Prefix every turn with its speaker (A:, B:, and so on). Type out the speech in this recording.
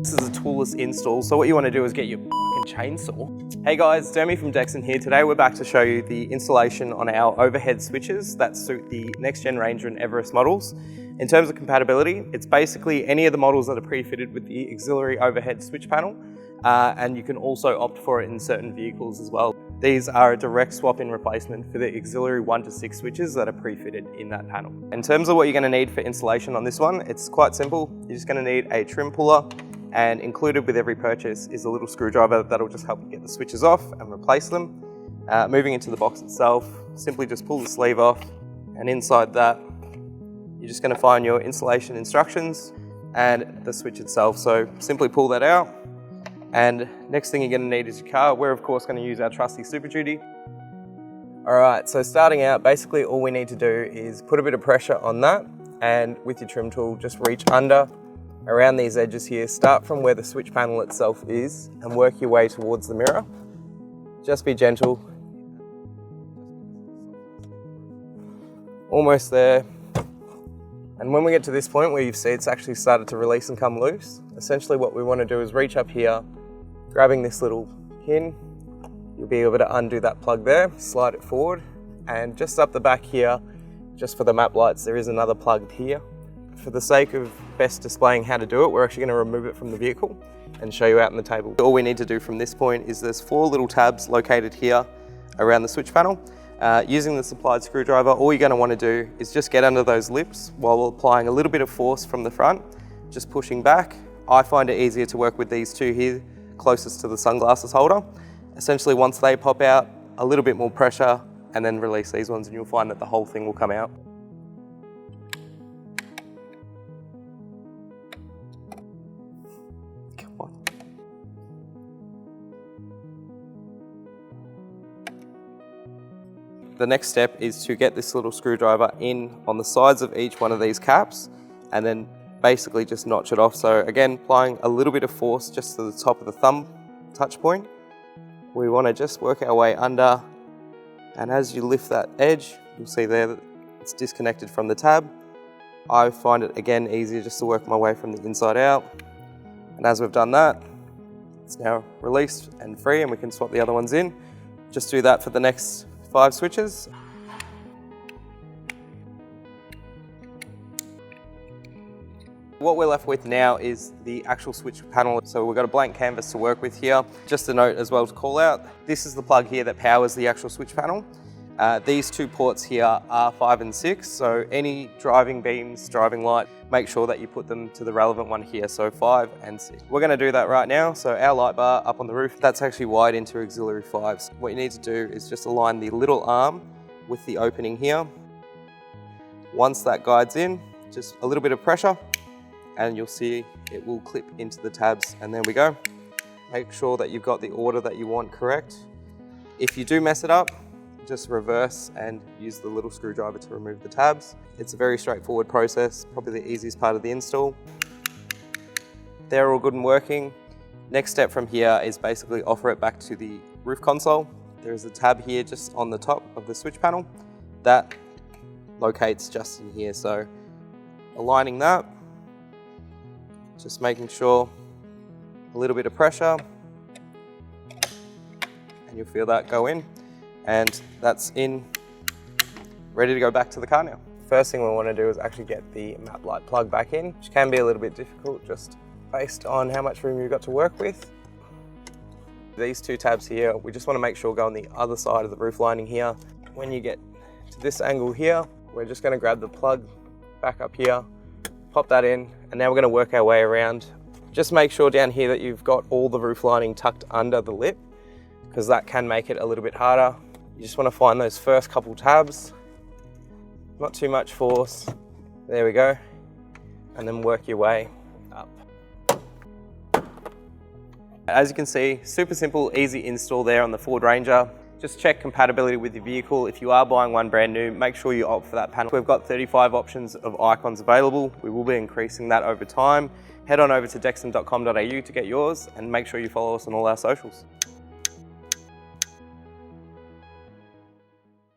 A: This is a toolless install, so what you want to do is get your fucking chainsaw. Hey guys, Jeremy from Dexon here. Today we're back to show you the installation on our overhead switches that suit the next gen Ranger and Everest models. In terms of compatibility, it's basically any of the models that are pre-fitted with the auxiliary overhead switch panel, and you can also opt for it in certain vehicles as well. These are a direct swap-in replacement for the auxiliary 1 to 6 switches that are pre-fitted in that panel. In terms of what you're going to need for installation on this one, it's quite simple. You're just going to need a trim puller, and included with every purchase is a little screwdriver that'll just help you get the switches off and replace them. Moving into the box itself, simply just pull the sleeve off, and inside that you're just going to find your installation instructions and the switch itself. So simply pull that out, and next thing you're going to need is your car. We're of course going to use our trusty Super Duty. Alright, so starting out, basically all we need to do is put a bit of pressure on that, and with your trim tool just reach under around these edges here. Start from where the switch panel itself is and work your way towards the mirror. Just be gentle. Almost there. And when we get to this point where you see it's actually started to release and come loose, essentially what we want to do is reach up here, grabbing this little pin. You'll be able to undo that plug there, slide it forward, and just up the back here, just for the map lights, there is another plug here. For the sake of best displaying how to do it, we're actually going to remove it from the vehicle and show you out on the table. All we need to do from this point is there's 4 little tabs located here around the switch panel. Using the supplied screwdriver, all you're going to want to do is just get under those lips while applying a little bit of force from the front, just pushing back. I find it easier to work with these two here, closest to the sunglasses holder. Essentially, once they pop out, a little bit more pressure, and then release these ones, and you'll find that the whole thing will come out. Come on. The next step is to get this little screwdriver in on the sides of each one of these caps, and then basically just notch it off. So again, applying a little bit of force just to the top of the thumb touch point. We want to just work our way under, and as you lift that edge, you'll see there that it's disconnected from the tab. I find it again easier just to work my way from the inside out. And as we've done that, it's now released and free, and we can swap the other ones in. Just do that for the next 5 switches. What we're left with now is the actual switch panel. So we've got a blank canvas to work with here. Just a note as well to call out, this is the plug here that powers the actual switch panel. These 2 ports here are 5 and 6, so any driving beams, driving light, make sure that you put them to the relevant one here, so 5 and 6. We're going to do that right now. So our light bar up on the roof, that's actually wired into auxiliary 5s. What you need to do is just align the little arm with the opening here. Once that guides in, just a little bit of pressure, and you'll see it will clip into the tabs, and there we go. Make sure that you've got the order that you want correct. If you do mess it up, just reverse and use the little screwdriver to remove the tabs. It's a very straightforward process, probably the easiest part of the install. They're all good and working. Next step from here is basically offer it back to the roof console. There is a tab here just on the top of the switch panel that locates just in here. So aligning that, just making sure, a little bit of pressure, and you'll feel that go in, and that's in, ready to go back to the car now. First thing we want to do is actually get the map light plug back in, which can be a little bit difficult just based on how much room you've got to work with. These 2 tabs here, we just want to make sure go on the other side of the roof lining here. When you get to this angle here, we're just going to grab the plug back up here, pop that in, and now we're going to work our way around. Just make sure down here that you've got all the roof lining tucked under the lip, because that can make it a little bit harder. You just want to find those first couple tabs, not too much force, there we go, and then work your way up. As you can see, super simple, easy install there on the Ford Ranger. Just check compatibility with your vehicle. If you are buying one brand new, make sure you opt for that panel. We've got 35 options of icons available. We will be increasing that over time. Head on over to dexon.com.au to get yours, and make sure you follow us on all our socials.